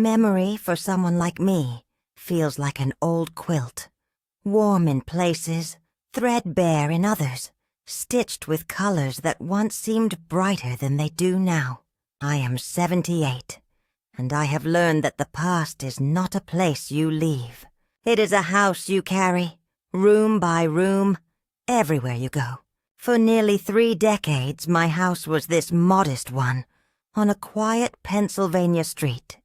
Memory, for someone like me, feels like an old quilt. Warm in places, threadbare in others, stitched with colors that once seemed brighter than they do now. I am 78, and I have learned that the past is not a place you leave. It is a house you carry, room by room, everywhere you go. For nearly 3 decades, my house was this modest one, on a quiet Pennsylvania street,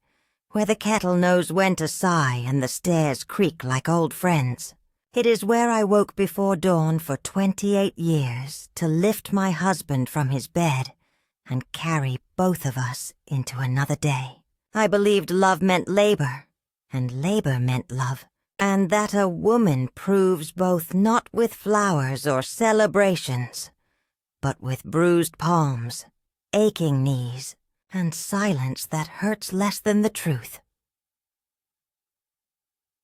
where the kettle knows when to sigh and the stairs creak like old friends. It is where I woke before dawn for 28 years to lift my husband from his bed and carry both of us into another day. I believed love meant labor, and labor meant love, and that a woman proves both not with flowers or celebrations, but with bruised palms, aching knees, and silence that hurts less than the truth.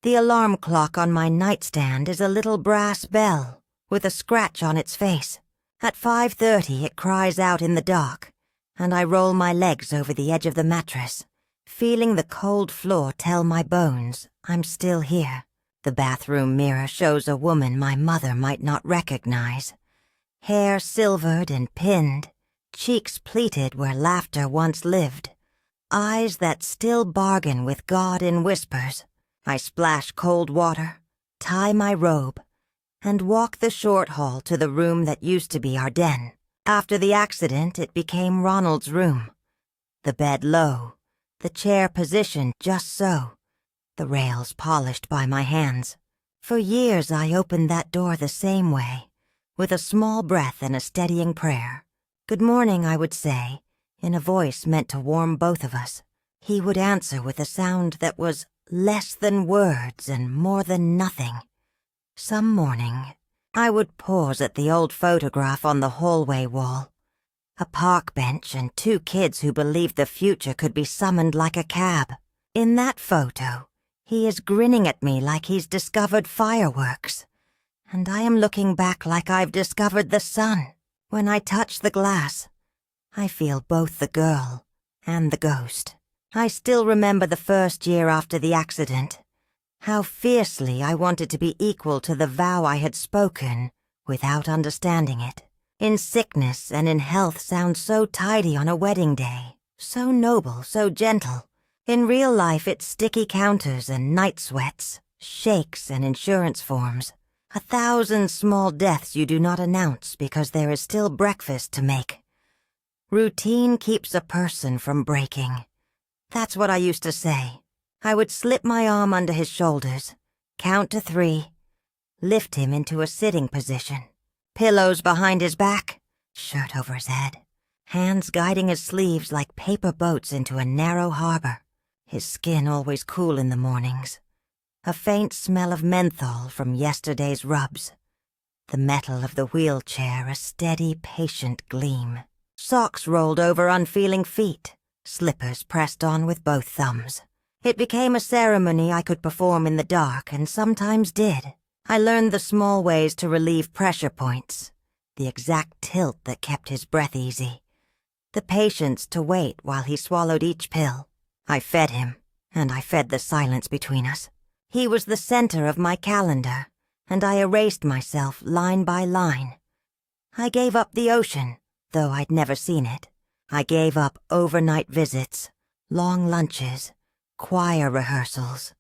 The alarm clock on my nightstand is a little brass bell with a scratch on its face. At 5:30 it cries out in the dark, and I roll my legs over the edge of the mattress, feeling the cold floor tell my bones I'm still here. The bathroom mirror shows a woman my mother might not recognize. Hair silvered and pinned, cheeks pleated where laughter once lived, eyes that still bargain with God in whispers. I splash cold water, tie my robe, and walk the short hall to the room that used to be our den. After the accident, it became Ronald's room. The bed low, the chair positioned just so, the rails polished by my hands. For years I opened that door the same way, with a small breath and a steadying prayer. Good morning, I would say, in a voice meant to warm both of us. He would answer with a sound that was less than words and more than nothing. Some morning, I would pause at the old photograph on the hallway wall. A park bench and 2 kids who believed the future could be summoned like a cab. In that photo, he is grinning at me like he's discovered fireworks. And I am looking back like I've discovered the sun. When I touch the glass, I feel both the girl and the ghost. I still remember the first year after the accident, how fiercely I wanted to be equal to the vow I had spoken without understanding it. In sickness and in health sounds so tidy on a wedding day, so noble, so gentle. In real life it's sticky counters and night sweats, shakes and insurance forms. 1,000 small deaths you do not announce because there is still breakfast to make. Routine keeps a person from breaking. That's what I used to say. I would slip my arm under his shoulders, count to 3, lift him into a sitting position. Pillows behind his back, shirt over his head, hands guiding his sleeves like paper boats into a narrow harbor. His skin always cool in the mornings. A faint smell of menthol from yesterday's rubs. The metal of the wheelchair a steady, patient gleam. Socks rolled over unfeeling feet. Slippers pressed on with both thumbs. It became a ceremony I could perform in the dark, and sometimes did. I learned the small ways to relieve pressure points, the exact tilt that kept his breath easy, the patience to wait while he swallowed each pill. I fed him, and I fed the silence between us. He was the center of my calendar, and I erased myself line by line. I gave up the ocean, though I'd never seen it. I gave up overnight visits, long lunches, choir rehearsals,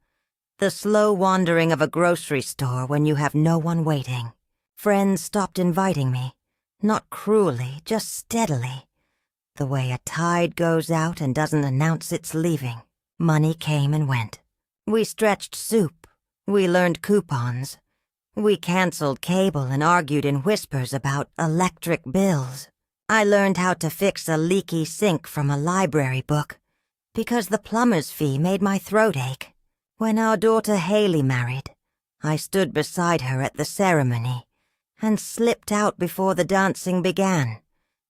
the slow wandering of a grocery store when you have no one waiting. Friends stopped inviting me, not cruelly, just steadily, the way a tide goes out and doesn't announce it's leaving. Money came and went. We stretched soup, we learned coupons, we canceled cable and argued in whispers about electric bills. I learned how to fix a leaky sink from a library book because the plumber's fee made my throat ache. When our daughter Haley married, I stood beside her at the ceremony and slipped out before the dancing began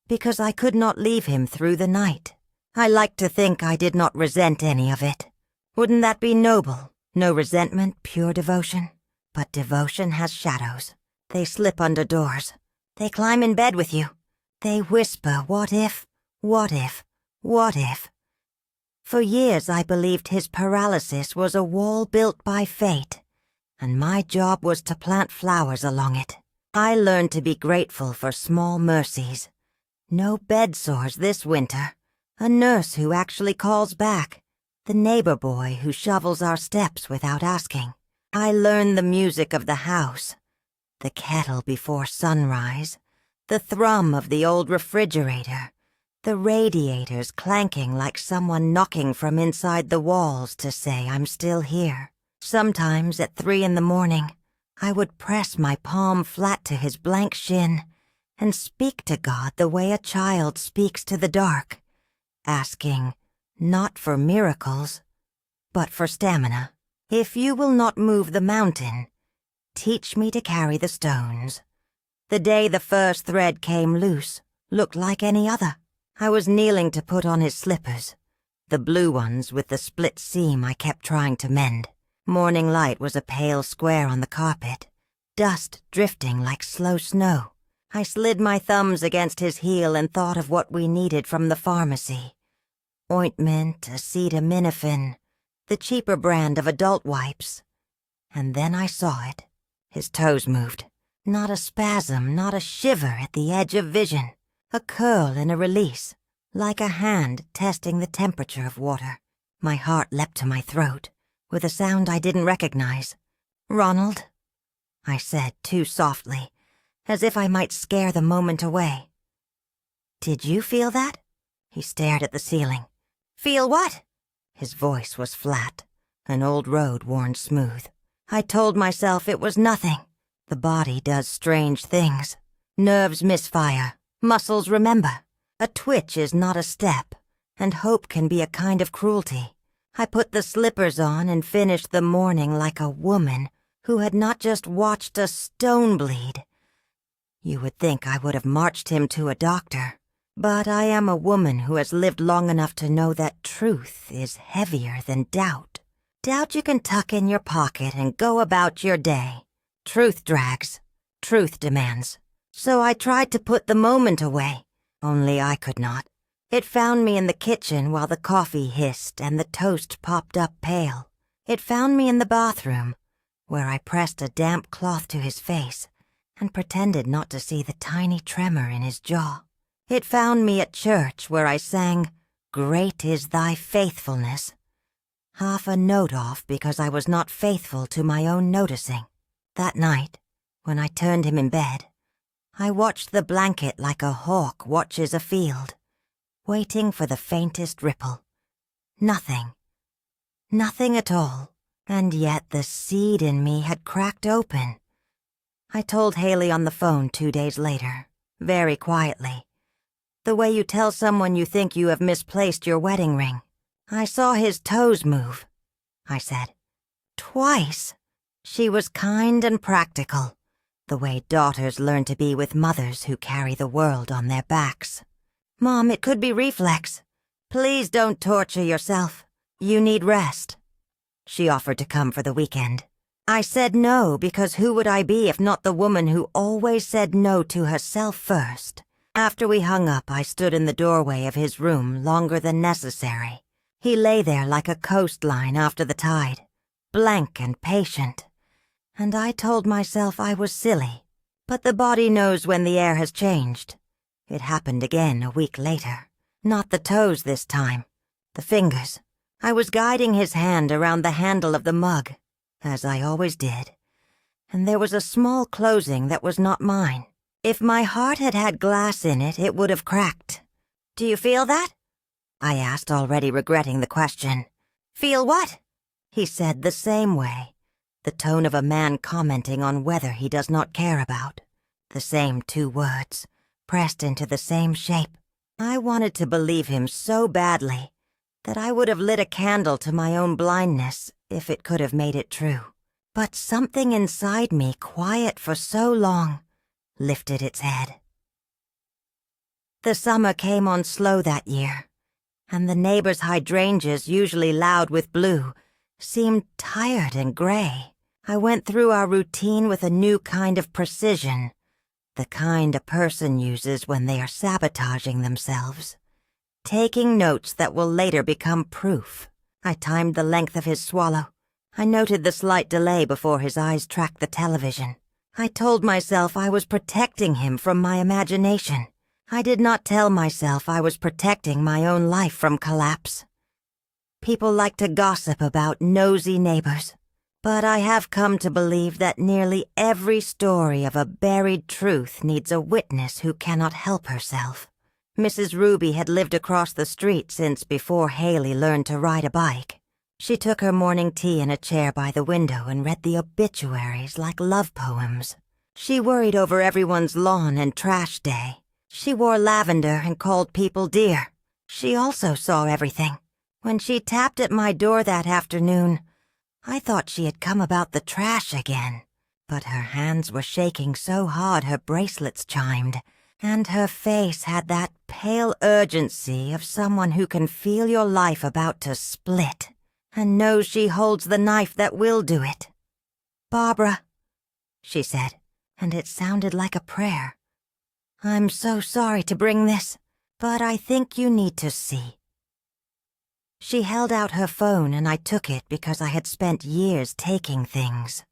because I could not leave him through the night. I like to think I did not resent any of it. Wouldn't that be noble? No resentment, pure devotion. But devotion has shadows. They slip under doors. They climb in bed with you. They whisper, what if, what if, what if. For years I believed his paralysis was a wall built by fate, and my job was to plant flowers along it. I learned to be grateful for small mercies. No bed sores this winter. A nurse who actually calls back. The neighbor boy who shovels our steps without asking. I learned the music of the house. The kettle before sunrise. The thrum of the old refrigerator. The radiators clanking like someone knocking from inside the walls to say I'm still here. Sometimes at 3 a.m, I would press my palm flat to his blank shin and speak to God the way a child speaks to the dark, asking not for miracles, but for stamina. If you will not move the mountain, teach me to carry the stones. The day the first thread came loose looked like any other. I was kneeling to put on his slippers, the blue ones with the split seam I kept trying to mend. Morning light was a pale square on the carpet, dust drifting like slow snow. I slid my thumbs against his heel and thought of what we needed from the pharmacy. Ointment, acetaminophen, the cheaper brand of adult wipes. And then I saw it. His toes moved. Not a spasm, not a shiver at the edge of vision. A curl and a release, like a hand testing the temperature of water. My heart leapt to my throat, with a sound I didn't recognize. "Ronald," I said too softly, as if I might scare the moment away. "Did you feel that?" He stared at the ceiling. "Feel what?" His voice was flat, an old road worn smooth. I told myself it was nothing. The body does strange things. Nerves misfire, muscles remember. A twitch is not a step, and hope can be a kind of cruelty. I put the slippers on and finished the morning like a woman who had not just watched a stone bleed. You would think I would have marched him to a doctor, but I am a woman who has lived long enough to know that truth is heavier than doubt. Doubt you can tuck in your pocket and go about your day. Truth drags. Truth demands. So I tried to put the moment away, only I could not. It found me in the kitchen while the coffee hissed and the toast popped up pale. It found me in the bathroom, where I pressed a damp cloth to his face and pretended not to see the tiny tremor in his jaw. It found me at church where I sang, "Great is thy faithfulness," half a note off because I was not faithful to my own noticing. That night, when I turned him in bed, I watched the blanket like a hawk watches a field, waiting for the faintest ripple. Nothing. Nothing at all, and yet the seed in me had cracked open. I told Haley on the phone 2 days later, very quietly. The way you tell someone you think you have misplaced your wedding ring. "I saw his toes move," I said. "Twice." She was kind and practical, the way daughters learn to be with mothers who carry the world on their backs. "Mom, it could be reflex. Please don't torture yourself. You need rest." She offered to come for the weekend. I said no because who would I be if not the woman who always said no to herself first? After we hung up, I stood in the doorway of his room longer than necessary. He lay there like a coastline after the tide, blank and patient. And I told myself I was silly, but the body knows when the air has changed. It happened again a week later. Not the toes this time, the fingers. I was guiding his hand around the handle of the mug, as I always did, and there was a small closing that was not mine. If my heart had had glass in it, it would have cracked. "Do you feel that?" I asked, already regretting the question. "Feel what?" He said the same way, the tone of a man commenting on weather he does not care about. The same 2 words, pressed into the same shape. I wanted to believe him so badly that I would have lit a candle to my own blindness if it could have made it true. But something inside me, quiet for so long, lifted its head. The summer came on slow that year, and the neighbors' hydrangeas, usually loud with blue, seemed tired and gray. I went through our routine with a new kind of precision, the kind a person uses when they are sabotaging themselves. taking notes that will later become proof. I timed the length of his swallow. I noted the slight delay before his eyes tracked the television. I told myself I was protecting him from my imagination. I did not tell myself I was protecting my own life from collapse. People like to gossip about nosy neighbors, but I have come to believe that nearly every story of a buried truth needs a witness who cannot help herself. Mrs. Ruby had lived across the street since before Haley learned to ride a bike. She took her morning tea in a chair by the window and read the obituaries like love poems. She worried over everyone's lawn and trash day. She wore lavender and called people dear. She also saw everything. When she tapped at my door that afternoon, I thought she had come about the trash again. But her hands were shaking so hard her bracelets chimed, and her face had that pale urgency of someone who can feel your life about to split and knows she holds the knife that will do it. "Barbara," she said, and it sounded like a prayer. "I'm so sorry to bring this, but I think you need to see." She held out her phone and I took it because I had spent years taking things.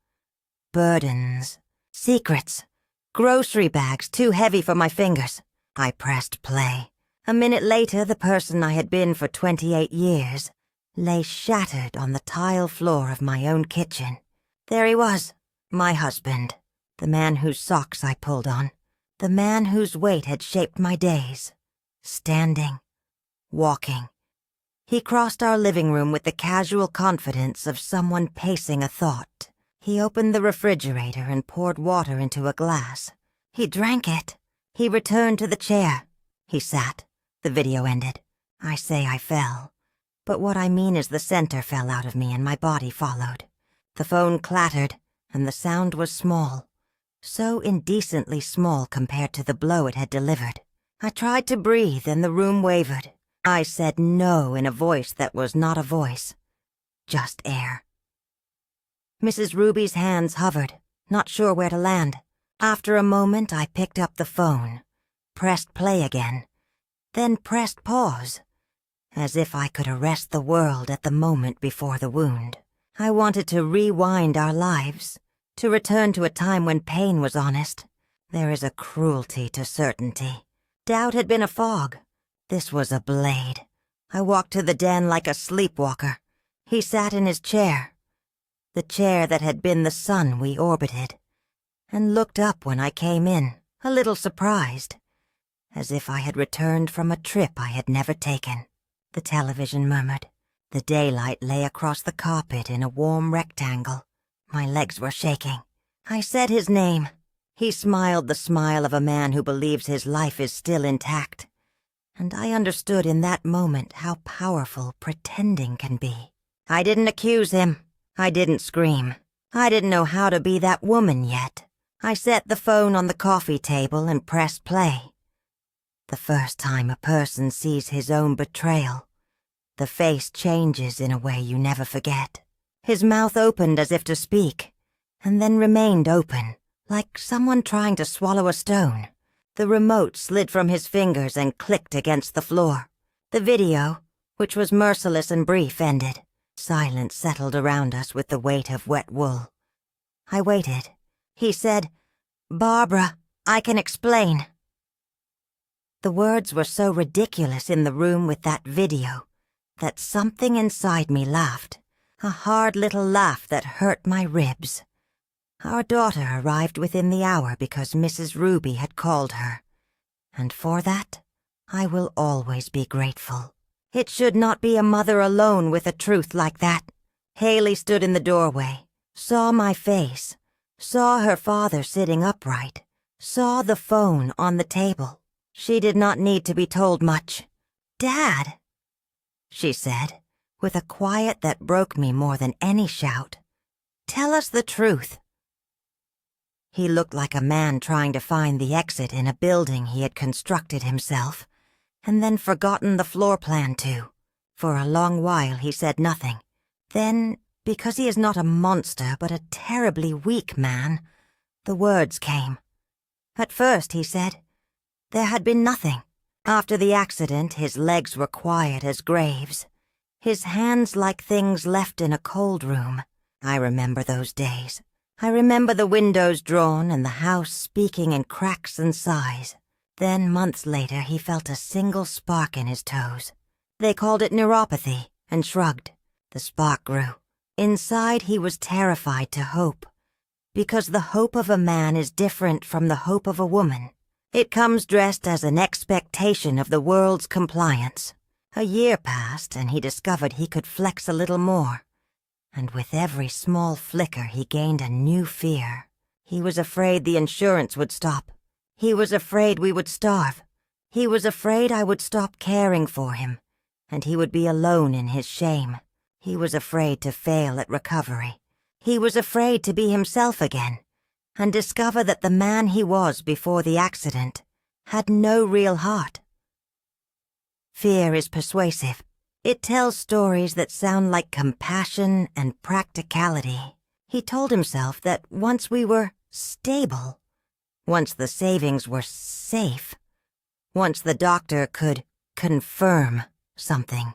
Burdens, secrets, grocery bags too heavy for my fingers. I pressed play. A minute later, the person I had been for 28 years lay shattered on the tile floor of my own kitchen. There he was, my husband, the man whose socks I pulled on, the man whose weight had shaped my days, standing, walking. He crossed our living room with the casual confidence of someone pacing a thought. He opened the refrigerator and poured water into a glass. He drank it. He returned to the chair. He sat. The video ended. I say I fell. But what I mean is the center fell out of me and my body followed. The phone clattered, and the sound was small. So indecently small compared to the blow it had delivered. I tried to breathe and the room wavered. I said no in a voice that was not a voice. Just air. Mrs. Ruby's hands hovered, not sure where to land. After a moment, I picked up the phone, pressed play again, then pressed pause, as if I could arrest the world at the moment before the wound. I wanted to rewind our lives, to return to a time when pain was honest. There is a cruelty to certainty. Doubt had been a fog. This was a blade. I walked to the den like a sleepwalker. He sat in his chair, the chair that had been the sun we orbited, and looked up when I came in, a little surprised, as if I had returned from a trip I had never taken. The television murmured. The daylight lay across the carpet in a warm rectangle. My legs were shaking. I said his name. He smiled the smile of a man who believes his life is still intact. And I understood in that moment how powerful pretending can be. I didn't accuse him. I didn't scream. I didn't know how to be that woman yet. I set the phone on the coffee table and pressed play. The first time a person sees his own betrayal, the face changes in a way you never forget. His mouth opened as if to speak, and then remained open, like someone trying to swallow a stone. The remote slid from his fingers and clicked against the floor. The video, which was merciless and brief, ended. Silence settled around us with the weight of wet wool. I waited. He said, "Barbara, I can explain." The words were so ridiculous in the room with that video that something inside me laughed, a hard little laugh that hurt my ribs. Our daughter arrived within the hour because Mrs. Ruby had called her, and for that I will always be grateful. It should not be a mother alone with a truth like that. Haley stood in the doorway, saw my face, saw her father sitting upright, saw the phone on the table. She did not need to be told much. "Dad," she said, with a quiet that broke me more than any shout. "Tell us the truth." He looked like a man trying to find the exit in a building he had constructed himself, and then forgotten the floor plan too. For a long while he said nothing. Then, because he is not a monster but a terribly weak man, the words came. At first, he said, there had been nothing. After the accident, his legs were quiet as graves, his hands like things left in a cold room. I remember those days. I remember the windows drawn and the house speaking in cracks and sighs. Then, months later, he felt a single spark in his toes. They called it neuropathy and shrugged. The spark grew. Inside, he was terrified to hope, because the hope of a man is different from the hope of a woman. It comes dressed as an expectation of the world's compliance. A year passed, and he discovered he could flex a little more. And with every small flicker, he gained a new fear. He was afraid the insurance would stop. He was afraid we would starve. He was afraid I would stop caring for him, and he would be alone in his shame. He was afraid to fail at recovery. He was afraid to be himself again, and discover that the man he was before the accident had no real heart. Fear is persuasive. It tells stories that sound like compassion and practicality. He told himself that once we were stable, once the savings were safe, once the doctor could confirm something,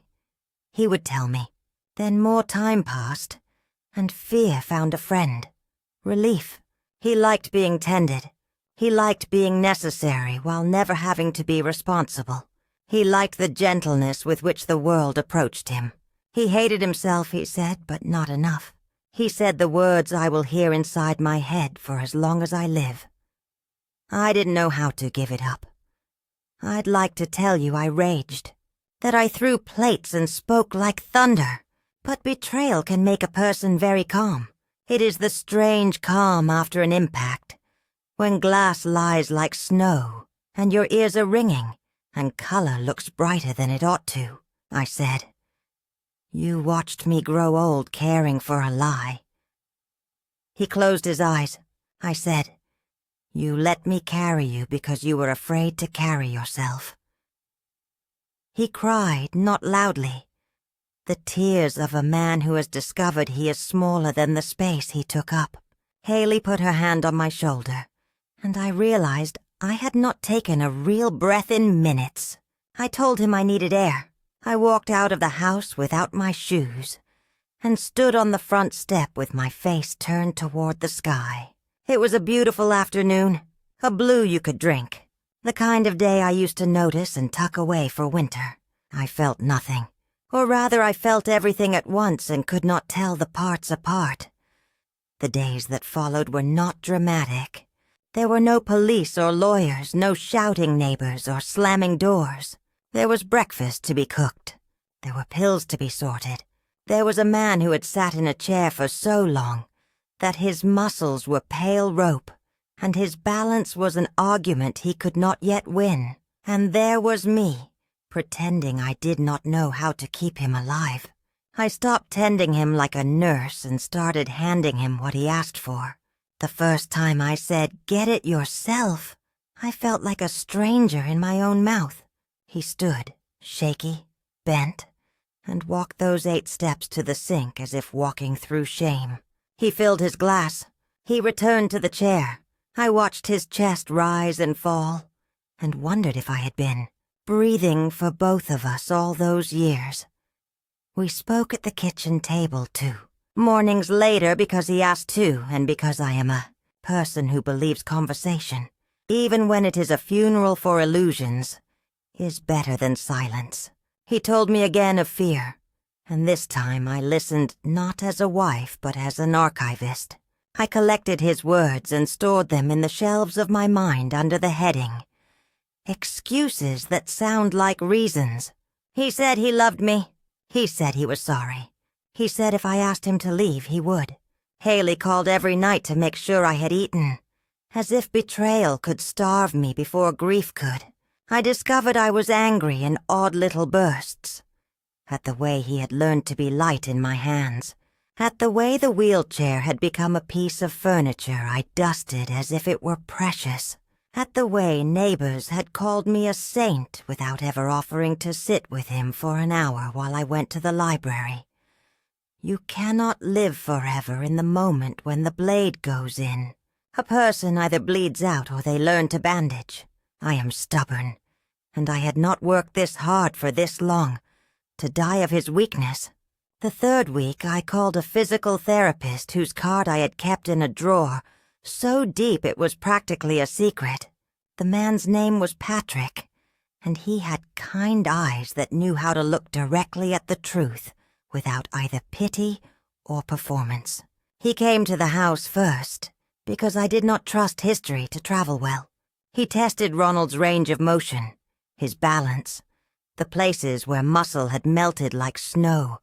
he would tell me. Then more time passed, and fear found a friend. Relief. He liked being tended. He liked being necessary while never having to be responsible. He liked the gentleness with which the world approached him. He hated himself, he said, but not enough. He said the words I will hear inside my head for as long as I live. I didn't know how to give it up. I'd like to tell you I raged, that I threw plates and spoke like thunder. But betrayal can make a person very calm. It is the strange calm after an impact, when glass lies like snow, and your ears are ringing, and color looks brighter than it ought to, I said. You watched me grow old caring for a lie. He closed his eyes. I said, you let me carry you because you were afraid to carry yourself. He cried, not loudly. The tears of a man who has discovered he is smaller than the space he took up. Haley put her hand on my shoulder, and I realized I had not taken a real breath in minutes. I told him I needed air. I walked out of the house without my shoes and stood on the front step with my face turned toward the sky. It was a beautiful afternoon, a blue you could drink, the kind of day I used to notice and tuck away for winter. I felt nothing, or rather I felt everything at once and could not tell the parts apart. The days that followed were not dramatic. There were no police or lawyers, no shouting neighbors or slamming doors. There was breakfast to be cooked. There were pills to be sorted. There was a man who had sat in a chair for so long that his muscles were pale rope, and his balance was an argument he could not yet win. And there was me, pretending I did not know how to keep him alive. I stopped tending him like a nurse and started handing him what he asked for. The first time I said, "Get it yourself," I felt like a stranger in my own mouth. He stood, shaky, bent, and walked those 8 steps to the sink as if walking through shame. He filled his glass. He returned to the chair. I watched his chest rise and fall, and wondered if I had been breathing for both of us all those years. We spoke at the kitchen table, too. Mornings later because he asked to, and because I am a person who believes conversation, even when it is a funeral for illusions, is better than silence. He told me again of fear, and this time I listened not as a wife but as an archivist. I collected his words and stored them in the shelves of my mind under the heading, "Excuses that sound like reasons." He said he loved me. He said he was sorry. He said if I asked him to leave, he would. Haley called every night to make sure I had eaten, as if betrayal could starve me before grief could. I discovered I was angry in odd little bursts, at the way he had learned to be light in my hands, at the way the wheelchair had become a piece of furniture I dusted as if it were precious, at the way neighbors had called me a saint without ever offering to sit with him for an hour while I went to the library. You cannot live forever in the moment when the blade goes in. A person either bleeds out or they learn to bandage. I am stubborn, and I had not worked this hard for this long, to die of his weakness. The third week, I called a physical therapist whose card I had kept in a drawer, so deep it was practically a secret. The man's name was Patrick, and he had kind eyes that knew how to look directly at the truth without either pity or performance. He came to the house first, because I did not trust history to travel well. He tested Ronald's range of motion, his balance, the places where muscle had melted like snow,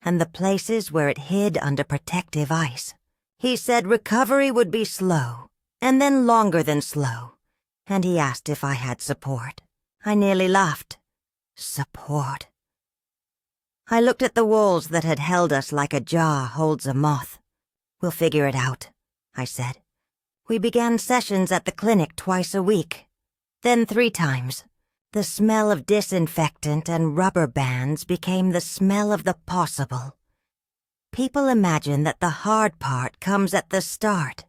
and the places where it hid under protective ice. He said recovery would be slow, and then longer than slow, and he asked if I had support. I nearly laughed. Support. I looked at the walls that had held us like a jar holds a moth. We'll figure it out, I said. We began sessions at the clinic twice a week, then 3 times. The smell of disinfectant and rubber bands became the smell of the possible. People imagine that the hard part comes at the start.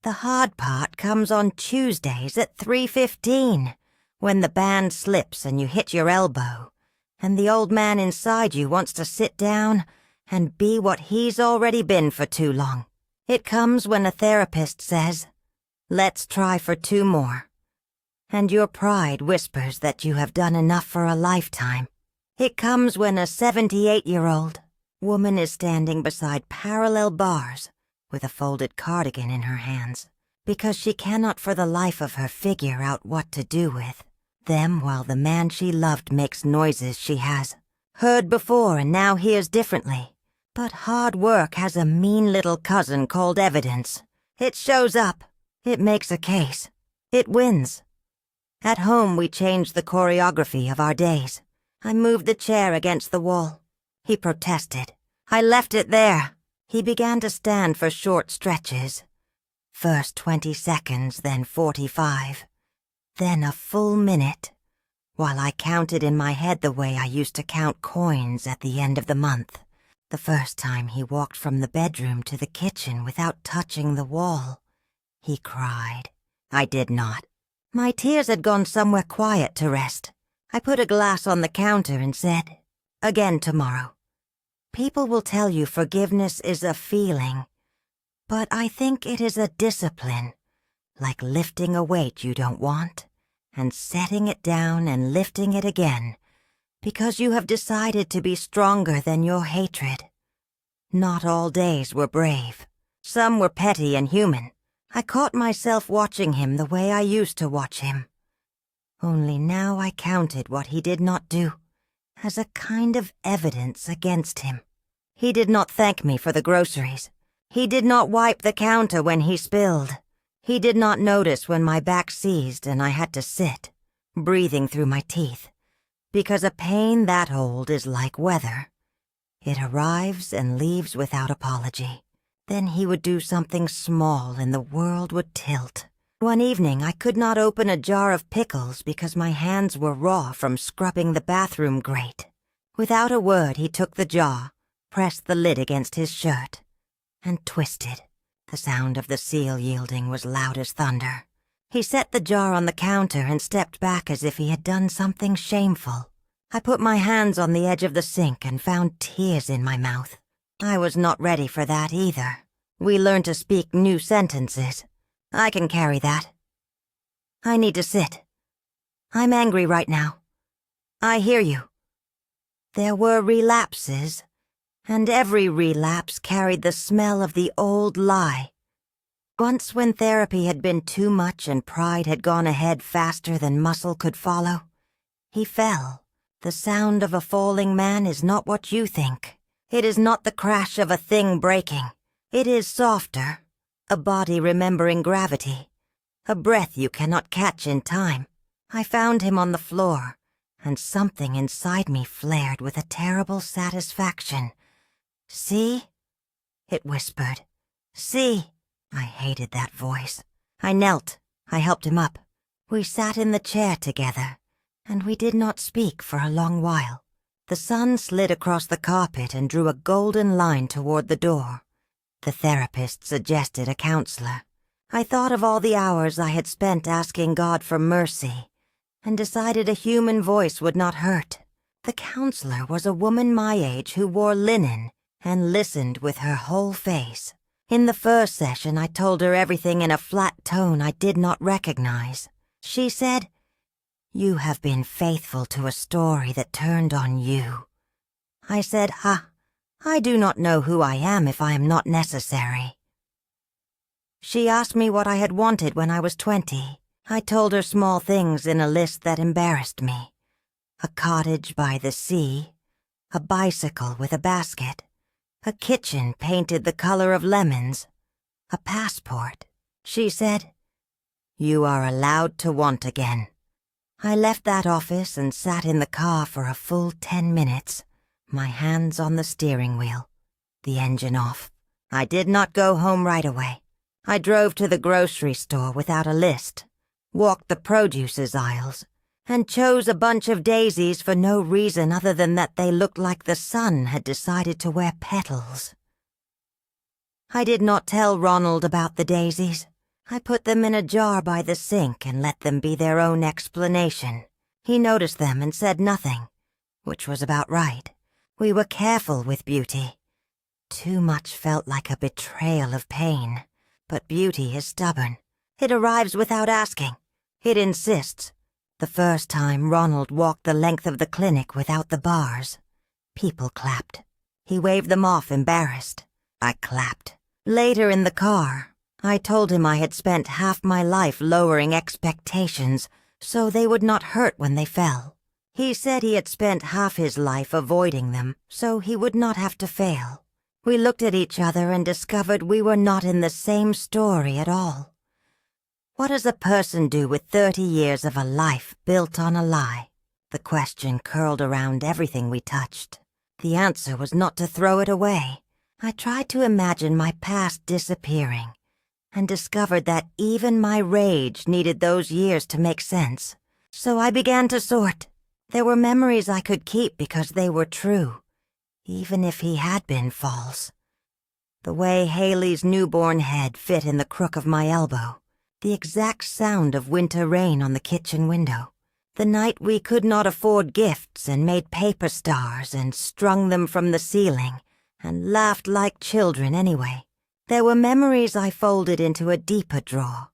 The hard part comes on Tuesdays at 3:15, when the band slips and you hit your elbow, and the old man inside you wants to sit down and be what he's already been for too long. It comes when a therapist says, "Let's try for 2 more." And your pride whispers that you have done enough for a lifetime. It comes when a 78-year-old woman is standing beside parallel bars with a folded cardigan in her hands, because she cannot for the life of her figure out what to do with them while the man she loved makes noises she has heard before and now hears differently. But hard work has a mean little cousin called evidence. It shows up. It makes a case. It wins. At home, we changed the choreography of our days. I moved the chair against the wall. He protested. I left it there. He began to stand for short stretches. First 20 seconds, then 45. Then a full minute, while I counted in my head the way I used to count coins at the end of the month. The first time he walked from the bedroom to the kitchen without touching the wall. He cried. I did not. My tears had gone somewhere quiet to rest. I put a glass on the counter and said, "Again tomorrow." People will tell you forgiveness is a feeling, but I think it is a discipline, like lifting a weight you don't want and setting it down and lifting it again, because you have decided to be stronger than your hatred. Not all days were brave. Some were petty and human. I caught myself watching him the way I used to watch him. Only now I counted what he did not do as a kind of evidence against him. He did not thank me for the groceries. He did not wipe the counter when he spilled. He did not notice when my back seized and I had to sit, breathing through my teeth, because a pain that old is like weather. It arrives and leaves without apology. Then he would do something small and the world would tilt. One evening I could not open a jar of pickles because my hands were raw from scrubbing the bathroom grate. Without a word he took the jar, pressed the lid against his shirt, and twisted. The sound of the seal yielding was loud as thunder. He set the jar on the counter and stepped back as if he had done something shameful. I put my hands on the edge of the sink and found tears in my mouth. I was not ready for that either. We learn to speak new sentences. I can carry that. I need to sit. I'm angry right now. I hear you. There were relapses, and every relapse carried the smell of the old lie. Once when therapy had been too much and pride had gone ahead faster than muscle could follow, he fell. The sound of a falling man is not what you think. It is not the crash of a thing breaking. It is softer, a body remembering gravity, a breath you cannot catch in time. I found him on the floor, and something inside me flared with a terrible satisfaction. "See?" it whispered. "See?" I hated that voice. I knelt. I helped him up. We sat in the chair together, and we did not speak for a long while. The sun slid across the carpet and drew a golden line toward the door. The therapist suggested a counselor. I thought of all the hours I had spent asking God for mercy, and decided a human voice would not hurt. The counselor was a woman my age who wore linen and listened with her whole face. In the first session, I told her everything in a flat tone I did not recognize. She said, "You have been faithful to a story that turned on you." I said, I do not know who I am if I am not necessary." She asked me what I had wanted when I was 20. I told her small things in a list that embarrassed me. A cottage by the sea, a bicycle with a basket, a kitchen painted the color of lemons, a passport. She said, "You are allowed to want again." I left that office and sat in the car for a full 10 minutes, my hands on the steering wheel, the engine off. I did not go home right away. I drove to the grocery store without a list, walked the produce's aisles, and chose a bunch of daisies for no reason other than that they looked like the sun had decided to wear petals. I did not tell Ronald about the daisies. I put them in a jar by the sink and let them be their own explanation. He noticed them and said nothing, which was about right. We were careful with beauty. Too much felt like a betrayal of pain, but beauty is stubborn. It arrives without asking. It insists. The first time Ronald walked the length of the clinic without the bars, people clapped. He waved them off, embarrassed. I clapped. Later in the car, I told him I had spent half my life lowering expectations so they would not hurt when they fell. He said he had spent half his life avoiding them so he would not have to fail. We looked at each other and discovered we were not in the same story at all. What does a person do with 30 years of a life built on a lie? The question curled around everything we touched. The answer was not to throw it away. I tried to imagine my past disappearing and discovered that even my rage needed those years to make sense. So I began to sort. There were memories I could keep because they were true, even if he had been false. The way Haley's newborn head fit in the crook of my elbow. The exact sound of winter rain on the kitchen window. The night we could not afford gifts and made paper stars and strung them from the ceiling and laughed like children anyway. There were memories I folded into a deeper drawer.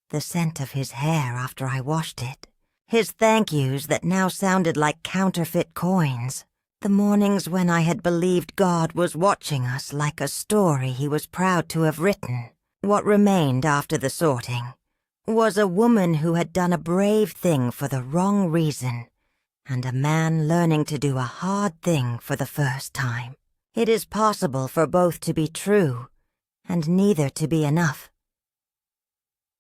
The scent of his hair after I washed it. His thank yous that now sounded like counterfeit coins. The mornings when I had believed God was watching us like a story he was proud to have written. What remained after the sorting was a woman who had done a brave thing for the wrong reason, and a man learning to do a hard thing for the first time. It is possible for both to be true, and neither to be enough.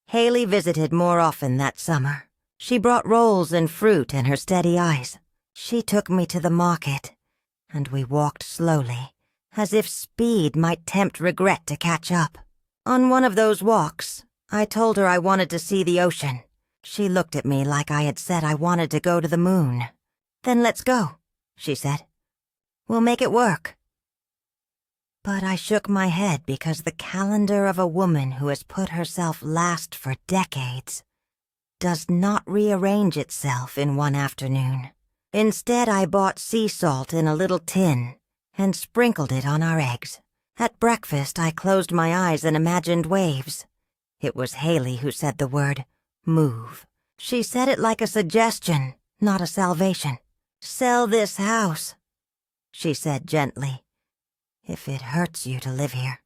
Haley visited more often that summer. She brought rolls and fruit in her steady eyes. She took me to the market, and we walked slowly, as if speed might tempt regret to catch up. On one of those walks, I told her I wanted to see the ocean. She looked at me like I had said I wanted to go to the moon. "Then let's go," she said. "We'll make it work." But I shook my head because the calendar of a woman who has put herself last for decades does not rearrange itself in one afternoon. Instead, I bought sea salt in a little tin and sprinkled it on our eggs. At breakfast, I closed my eyes and imagined waves. It was Haley who said the word, move. She said it like a suggestion, not a salvation. "Sell this house," she said gently, "if it hurts you to live here.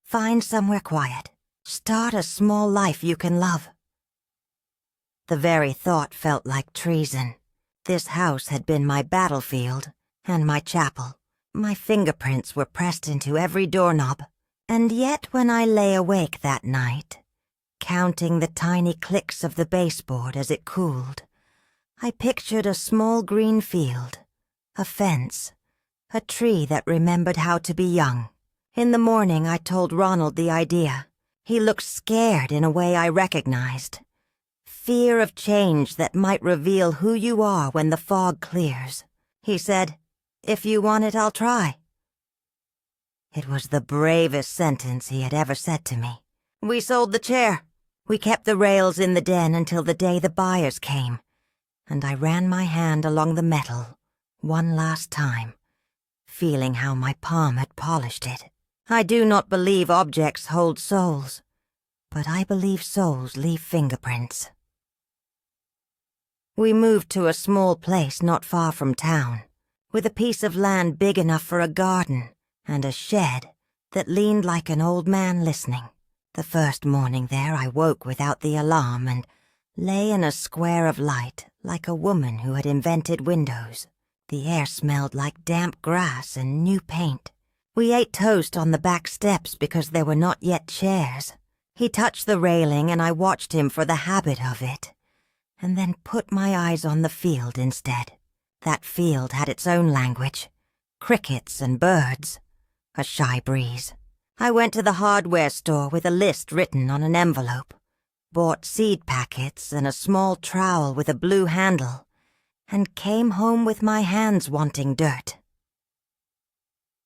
Find somewhere quiet. Start a small life you can love." The very thought felt like treason. This house had been my battlefield and my chapel. My fingerprints were pressed into every doorknob. And yet when I lay awake that night, counting the tiny clicks of the baseboard as it cooled, I pictured a small green field, a fence, a tree that remembered how to be young. In the morning I told Ronald the idea. He looked scared in a way I recognized. Fear of change that might reveal who you are when the fog clears. He said, "If you want it, I'll try." It was the bravest sentence he had ever said to me. We sold the chair. We kept the rails in the den until the day the buyers came, and I ran my hand along the metal one last time, feeling how my palm had polished it. I do not believe objects hold souls, but I believe souls leave fingerprints. We moved to a small place not far from town, with a piece of land big enough for a garden and a shed that leaned like an old man listening. The first morning there I woke without the alarm and lay in a square of light like a woman who had invented windows. The air smelled like damp grass and new paint. We ate toast on the back steps because there were not yet chairs. He touched the railing and I watched him for the habit of it, and then put my eyes on the field instead. That field had its own language, crickets and birds, a shy breeze. I went to the hardware store with a list written on an envelope, bought seed packets and a small trowel with a blue handle, and came home with my hands wanting dirt.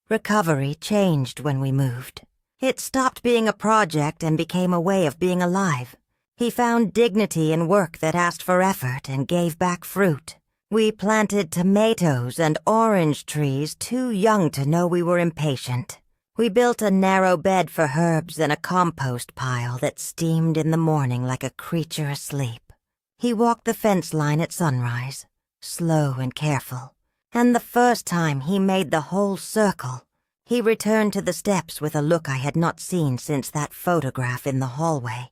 Recovery changed when we moved. It stopped being a project and became a way of being alive. He found dignity in work that asked for effort and gave back fruit. We planted tomatoes and orange trees too young to know we were impatient. We built a narrow bed for herbs and a compost pile that steamed in the morning like a creature asleep. He walked the fence line at sunrise, slow and careful, and the first time he made the whole circle, he returned to the steps with a look I had not seen since that photograph in the hallway.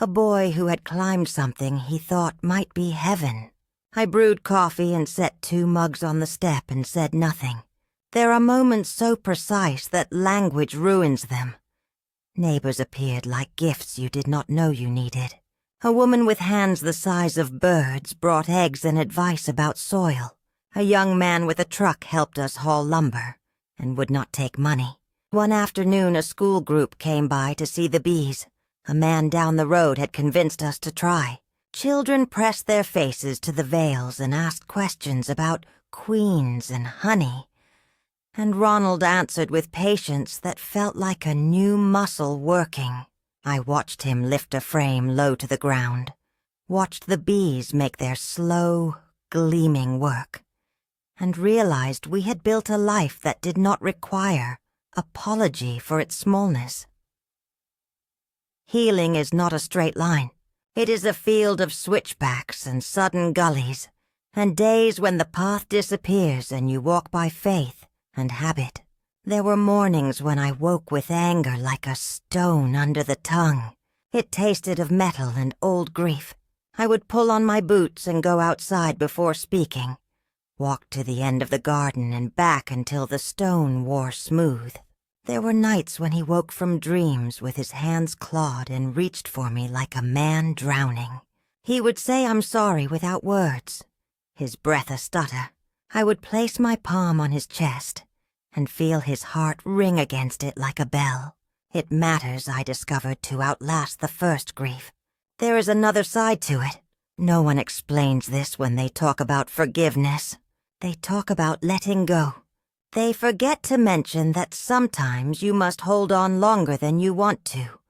A boy who had climbed something he thought might be heaven. I brewed coffee and set 2 mugs on the step and said nothing. There are moments so precise that language ruins them. Neighbors appeared like gifts you did not know you needed. A woman with hands the size of birds brought eggs and advice about soil. A young man with a truck helped us haul lumber and would not take money. One afternoon a school group came by to see the bees. A man down the road had convinced us to try. Children pressed their faces to the veils and asked questions about queens and honey. And Ronald answered with patience that felt like a new muscle working. I watched him lift a frame low to the ground, watched the bees make their slow, gleaming work, and realized we had built a life that did not require apology for its smallness. Healing is not a straight line. It is a field of switchbacks and sudden gullies, and days when the path disappears and you walk by faith and habit. There were mornings when I woke with anger like a stone under the tongue. It tasted of metal and old grief. I would pull on my boots and go outside before speaking, walk to the end of the garden and back until the stone wore smooth. There were nights when he woke from dreams with his hands clawed and reached for me like a man drowning. He would say I'm sorry without words, his breath a stutter. I would place my palm on his chest and feel his heart ring against it like a bell. It matters, I discovered, to outlast the first grief. There is another side to it. No one explains this when they talk about forgiveness. They talk about letting go. They forget to mention that sometimes you must hold on longer than you want to,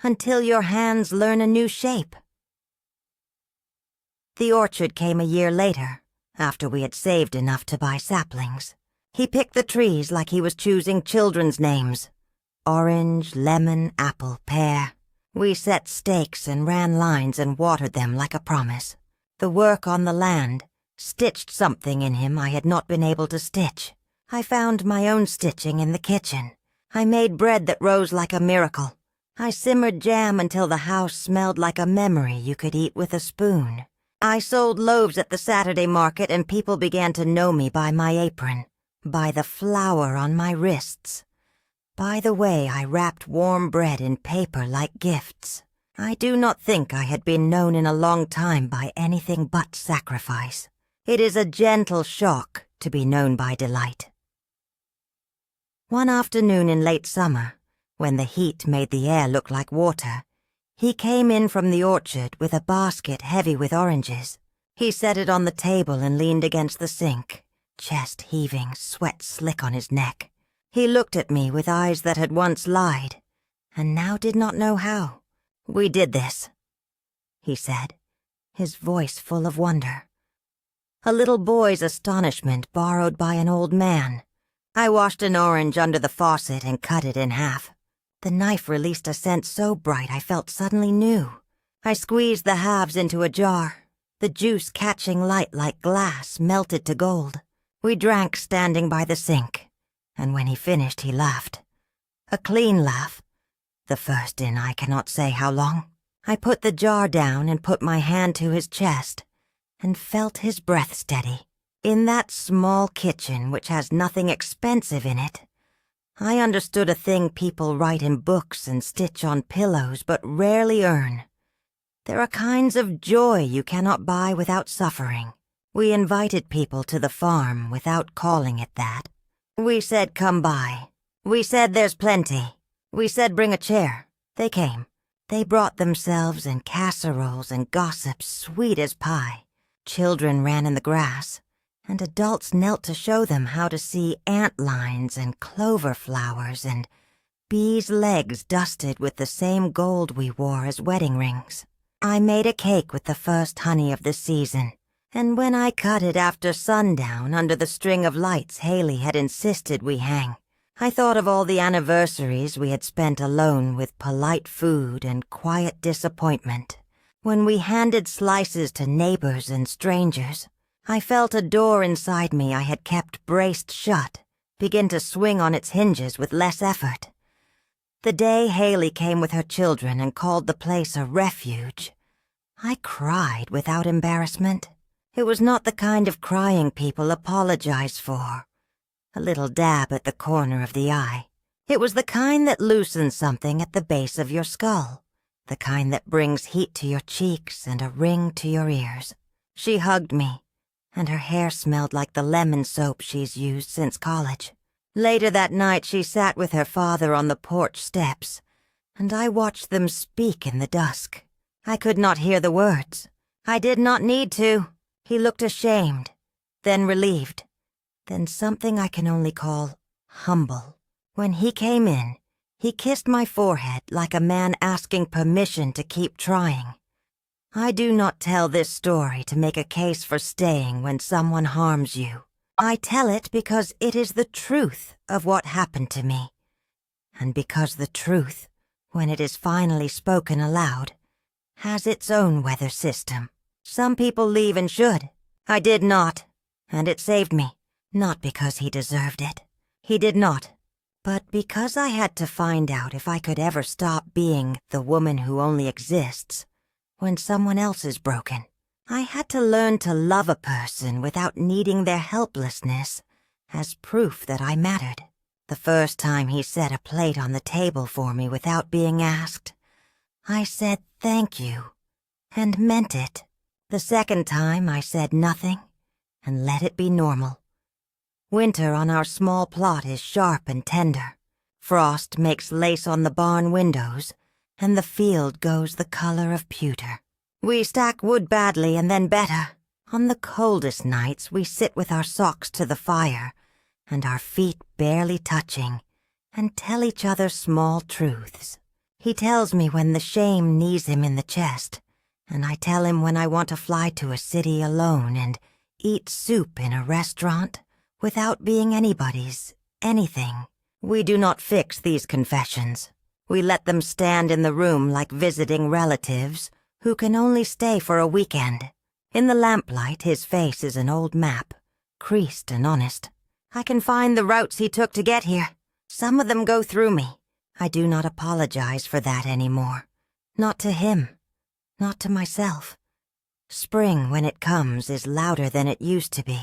until your hands learn a new shape. The orchard came a year later, after we had saved enough to buy saplings. He picked the trees like he was choosing children's names. Orange, lemon, apple, pear. We set stakes and ran lines and watered them like a promise. The work on the land stitched something in him I had not been able to stitch. I found my own stitching in the kitchen. I made bread that rose like a miracle. I simmered jam until the house smelled like a memory you could eat with a spoon. I sold loaves at the Saturday market and people began to know me by my apron, by the flour on my wrists, by the way I wrapped warm bread in paper like gifts. I do not think I had been known in a long time by anything but sacrifice. It is a gentle shock to be known by delight. One afternoon in late summer, when the heat made the air look like water, he came in from the orchard with a basket heavy with oranges. He set it on the table and leaned against the sink, chest heaving, sweat slick on his neck. He looked at me with eyes that had once lied, and now did not know how. We did this. he said, his voice full of wonder. A little boy's astonishment borrowed by an old man. I washed an orange under the faucet and cut it in half. The knife released a scent so bright I felt suddenly new. I squeezed the halves into a jar, the juice catching light like glass melted to gold. We drank standing by the sink, and when he finished he laughed. A clean laugh, the first in I cannot say how long. I put the jar down and put my hand to his chest, and felt his breath steady. In that small kitchen which has nothing expensive in it, I understood a thing people write in books and stitch on pillows but rarely earn. There are kinds of joy you cannot buy without suffering. We invited people to the farm without calling it that. We said, "Come by." We said, "There's plenty." We said, "Bring a chair." They came. They brought themselves and casseroles and gossip sweet as pie. Children ran in the grass, and adults knelt to show them how to see ant lines and clover flowers and bees' legs dusted with the same gold we wore as wedding rings. I made a cake with the first honey of the season, and when I cut it after sundown under the string of lights Haley had insisted we hang, I thought of all the anniversaries we had spent alone with polite food and quiet disappointment. When we handed slices to neighbors and strangers, I felt a door inside me I had kept braced shut begin to swing on its hinges with less effort. The day Haley came with her children and called the place a refuge, I cried without embarrassment. It was not the kind of crying people apologize for, a little dab at the corner of the eye. It was the kind that loosens something at the base of your skull, the kind that brings heat to your cheeks and a ring to your ears. She hugged me, and her hair smelled like the lemon soap she's used since college. Later that night she sat with her father on the porch steps, and I watched them speak in the dusk. I could not hear the words. I did not need to. He looked ashamed, then relieved, then something I can only call humble. When he came in, he kissed my forehead like a man asking permission to keep trying. I do not tell this story to make a case for staying when someone harms you. I tell it because it is the truth of what happened to me, and because the truth, when it is finally spoken aloud, has its own weather system. Some people leave and should. I did not, and it saved me, not because he deserved it. He did not, but because I had to find out if I could ever stop being the woman who only exists when someone else is broken. I had to learn to love a person without needing their helplessness as proof that I mattered. The first time he set a plate on the table for me without being asked, I said thank you, and meant it. The second time I said nothing, and let it be normal. Winter on our small plot is sharp and tender. Frost makes lace on the barn windows, and the field goes the color of pewter. We stack wood badly and then better. On the coldest nights we sit with our socks to the fire, and our feet barely touching, and tell each other small truths. He tells me when the shame knees him in the chest, and I tell him when I want to fly to a city alone and eat soup in a restaurant without being anybody's anything. We do not fix these confessions. We let them stand in the room like visiting relatives who can only stay for a weekend. In the lamplight, his face is an old map, creased and honest. I can find the routes he took to get here. Some of them go through me. I do not apologize for that anymore. Not to him. Not to myself. Spring, when it comes, is louder than it used to be.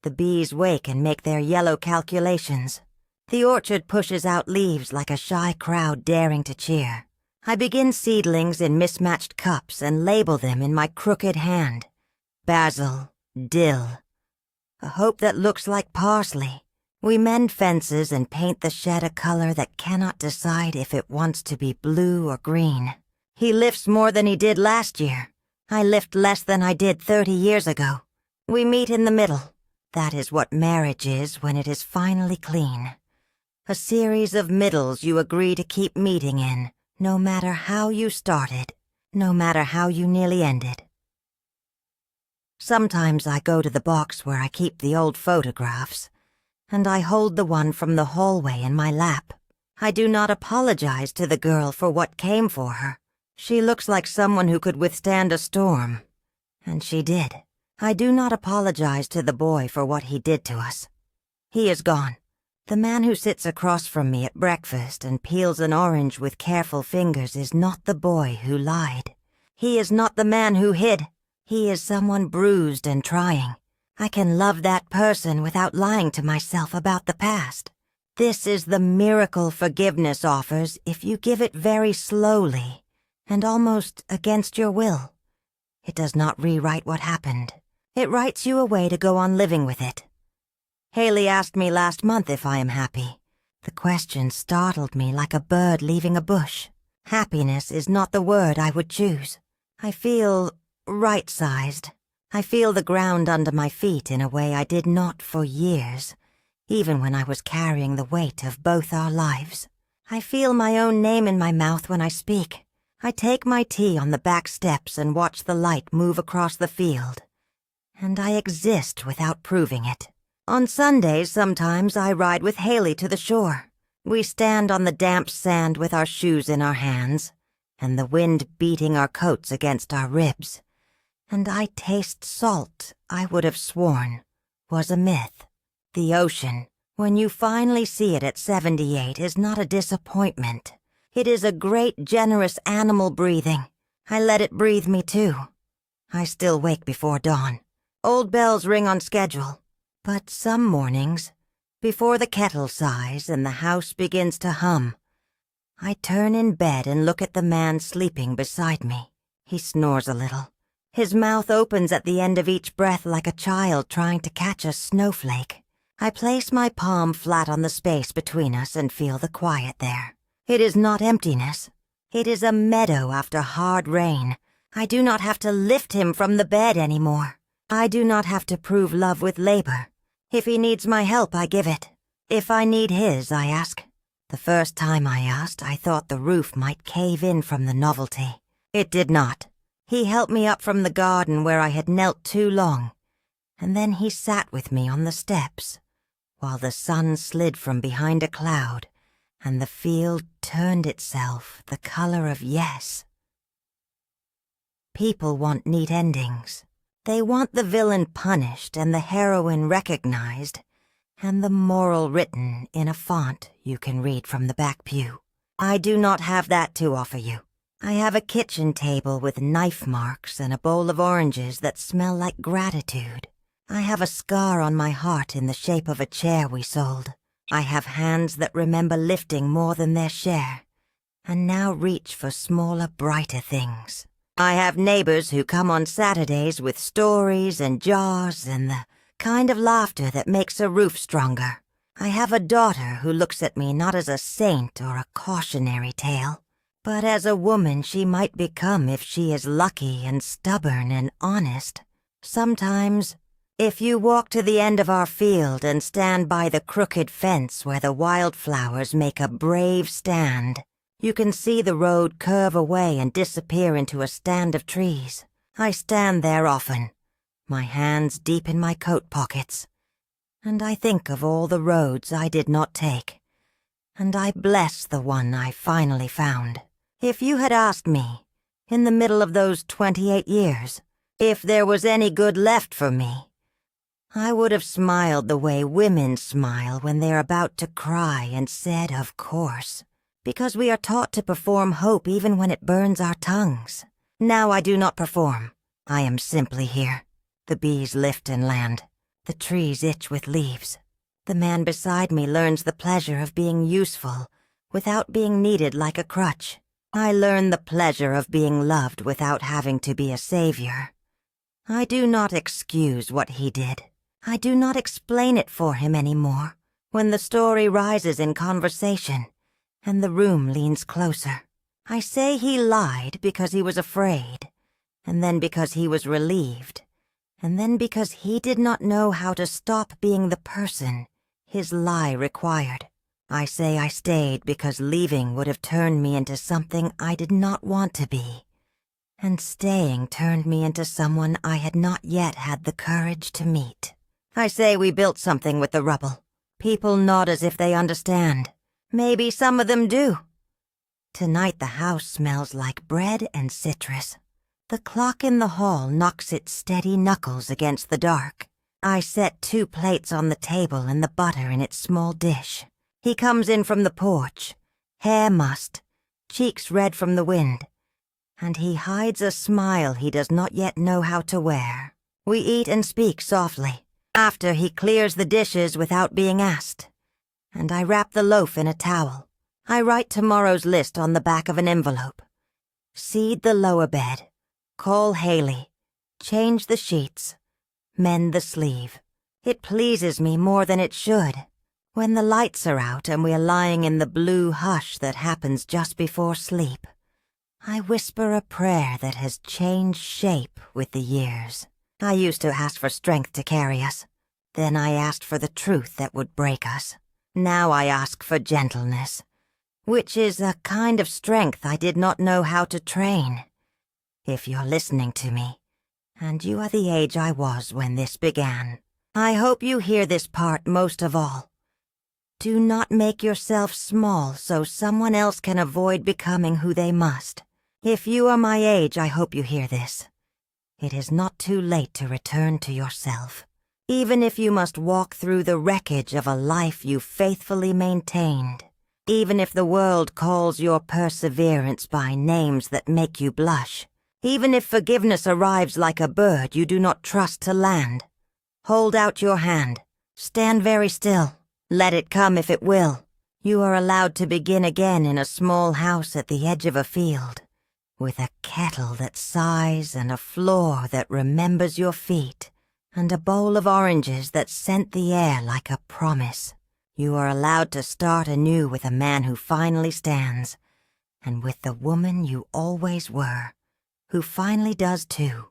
The bees wake and make their yellow calculations. The orchard pushes out leaves like a shy crowd daring to cheer. I begin seedlings in mismatched cups and label them in my crooked hand. Basil, dill. A hope that looks like parsley. We mend fences and paint the shed a color that cannot decide if it wants to be blue or green. He lifts more than he did last year. I lift less than I did 30 years ago. We meet in the middle. That is what marriage is when it is finally clean. A series of middles you agree to keep meeting in, no matter how you started. no matter how you nearly ended. Sometimes I go to the box where I keep the old photographs, and I hold the one from the hallway in my lap. I do not apologize to the girl for what came for her. She looks like someone who could withstand a storm, and she did. I do not apologize to the boy for what he did to us. He is gone. The man who sits across from me at breakfast and peels an orange with careful fingers is not the boy who lied. He is not the man who hid. He is someone bruised and trying. I can love that person without lying to myself about the past. This is the miracle forgiveness offers if you give it very slowly and almost against your will. It does not rewrite what happened. It writes you a way to go on living with it. Haley asked me last month if I am happy. The question startled me like a bird leaving a bush. Happiness is not the word I would choose. I feel right-sized. I feel the ground under my feet in a way I did not for years, even when I was carrying the weight of both our lives. I feel my own name in my mouth when I speak. I take my tea on the back steps and watch the light move across the field. And I exist without proving it. On Sundays, sometimes I ride with Haley to the shore. We stand on the damp sand with our shoes in our hands, and the wind beating our coats against our ribs. And I taste salt I would have sworn was a myth. The ocean, when you finally see it at 78, is not a disappointment. It is a great, generous animal breathing. I let it breathe me too. I still wake before dawn. Old bells ring on schedule. But some mornings, before the kettle sighs and the house begins to hum, I turn in bed and look at the man sleeping beside me. He snores a little. His mouth opens at the end of each breath like a child trying to catch a snowflake. I place my palm flat on the space between us and feel the quiet there. It is not emptiness. It is a meadow after hard rain. I do not have to lift him from the bed anymore. I do not have to prove love with labor. If he needs my help, I give it. If I need his, I ask. The first time I asked, I thought the roof might cave in from the novelty. It did not. He helped me up from the garden where I had knelt too long, and then he sat with me on the steps, while the sun slid from behind a cloud, and the field turned itself the color of yes. People want neat endings. They want the villain punished and the heroine recognized, and the moral written in a font you can read from the back pew. I do not have that to offer you. I have a kitchen table with knife marks and a bowl of oranges that smell like gratitude. I have a scar on my heart in the shape of a chair we sold. I have hands that remember lifting more than their share, and now reach for smaller, brighter things. I have neighbors who come on Saturdays with stories and jars and the kind of laughter that makes a roof stronger. I have a daughter who looks at me not as a saint or a cautionary tale, but as a woman she might become if she is lucky and stubborn and honest. Sometimes, if you walk to the end of our field and stand by the crooked fence where the wildflowers make a brave stand, you can see the road curve away and disappear into a stand of trees. I stand there often, my hands deep in my coat pockets, and I think of all the roads I did not take, and I bless the one I finally found. If you had asked me, in the middle of those 28 years, if there was any good left for me, I would have smiled the way women smile when they're about to cry and said, of course, because we are taught to perform hope even when it burns our tongues. Now I do not perform. I am simply here. The bees lift and land. The trees itch with leaves. The man beside me learns the pleasure of being useful without being needed like a crutch. I learn the pleasure of being loved without having to be a savior. I do not excuse what he did. I do not explain it for him anymore. When the story rises in conversation and the room leans closer, I say he lied because he was afraid, and then because he was relieved, and then because he did not know how to stop being the person his lie required. I say I stayed because leaving would have turned me into something I did not want to be, and staying turned me into someone I had not yet had the courage to meet. I say we built something with the rubble. People nod as if they understand. Maybe some of them do. Tonight the house smells like bread and citrus. The clock in the hall knocks its steady knuckles against the dark. I set 2 plates on the table and the butter in its small dish. He comes in from the porch, hair mussed, cheeks red from the wind, and he hides a smile he does not yet know how to wear. We eat and speak softly. After, he clears the dishes without being asked, and I wrap the loaf in a towel. I write tomorrow's list on the back of an envelope. Seed the lower bed, call Haley, change the sheets, mend the sleeve. It pleases me more than it should. When the lights are out and we are lying in the blue hush that happens just before sleep, I whisper a prayer that has changed shape with the years. I used to ask for strength to carry us. Then I asked for the truth that would break us. Now I ask for gentleness, which is a kind of strength I did not know how to train. If you're listening to me, and you are the age I was when this began, I hope you hear this part most of all. Do not make yourself small so someone else can avoid becoming who they must. If you are my age, I hope you hear this. It is not too late to return to yourself, even if you must walk through the wreckage of a life you faithfully maintained, even if the world calls your perseverance by names that make you blush, even if forgiveness arrives like a bird you do not trust to land. Hold out your hand. Stand very still. Let it come if it will. You are allowed to begin again in a small house at the edge of a field, with a kettle that sighs and a floor that remembers your feet, and a bowl of oranges that scent the air like a promise. You are allowed to start anew with a man who finally stands, and with the woman you always were, who finally does too.